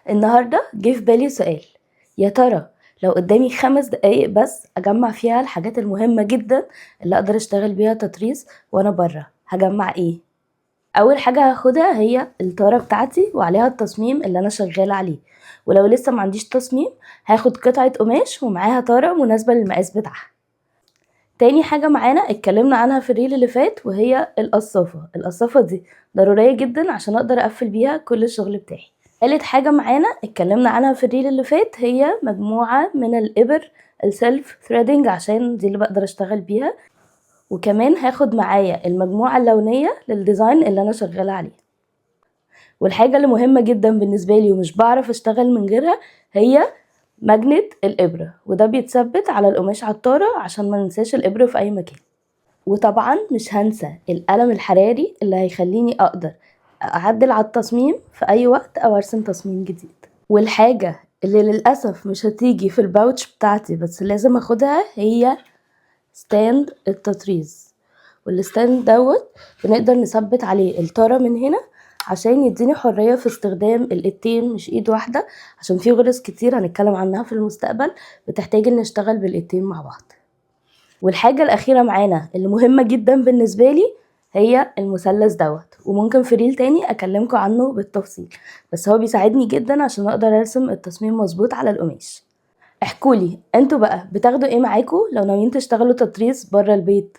النهاردة جه في بالي سؤال، يا ترى لو قدامي 5 دقايق بس أجمع فيها الحاجات المهمة جدا اللي أقدر أشتغل بيها تطريز وأنا برا، هجمع إيه؟ أول حاجة هاخدها هي الطارة بتاعتي وعليها التصميم اللي أنا شغالة عليه، ولو لسه معنديش تصميم هاخد قطعة قماش ومعاها طارة مناسبة للمقاس بتاعها. تاني حاجة معانا اتكلمنا عنها في الريل اللي فات وهي القصافة دي ضرورية جدا عشان أقدر أقفل بيها كل الشغل بتاعي. تالت حاجة معانا اتكلمنا عنها في الريل اللي فات هي مجموعة من الإبر السيلف ثريدنج عشان دي اللي بقدر أشتغل بيها، وكمان هاخد معايا المجموعة اللونية للديزاين اللي أنا شغالة عليه. والحاجة اللي مهمة جدا بالنسبة لي ومش بعرف أشتغل من غيرها هي ماجنت الإبرة، وده بيتثبت على القماش على الطارة عشان ما ننساش الإبرة في أي مكان. وطبعا مش هنسى القلم الحراري اللي هيخليني أقدر أعدل على التصميم في أي وقت أو أرسم تصميم جديد. والحاجة اللي للأسف مش هتيجي في الباوتش بتاعتي بس لازم أخدها هي ستاند التطريز، والستاند دوت بنقدر نثبت عليه الطارة من هنا عشان يديني حرية في استخدام الإيدين مش إيد واحدة، عشان في غرز كتير هنتكلم عنها في المستقبل بتحتاج ان نشتغل بالإيدين مع بعض. والحاجة الأخيرة معانا اللي مهمة جدا بالنسبة لي هي المثلث دوت، وممكن في ريل تاني أكلمكم عنه بالتفصيل، بس هو بيساعدني جدا عشان أقدر أرسم التصميم مظبوط على القماش. احكولي انتوا بقى بتاخدوا ايه معاكوا لو ناويين تشتغلوا تطريز برا البيت؟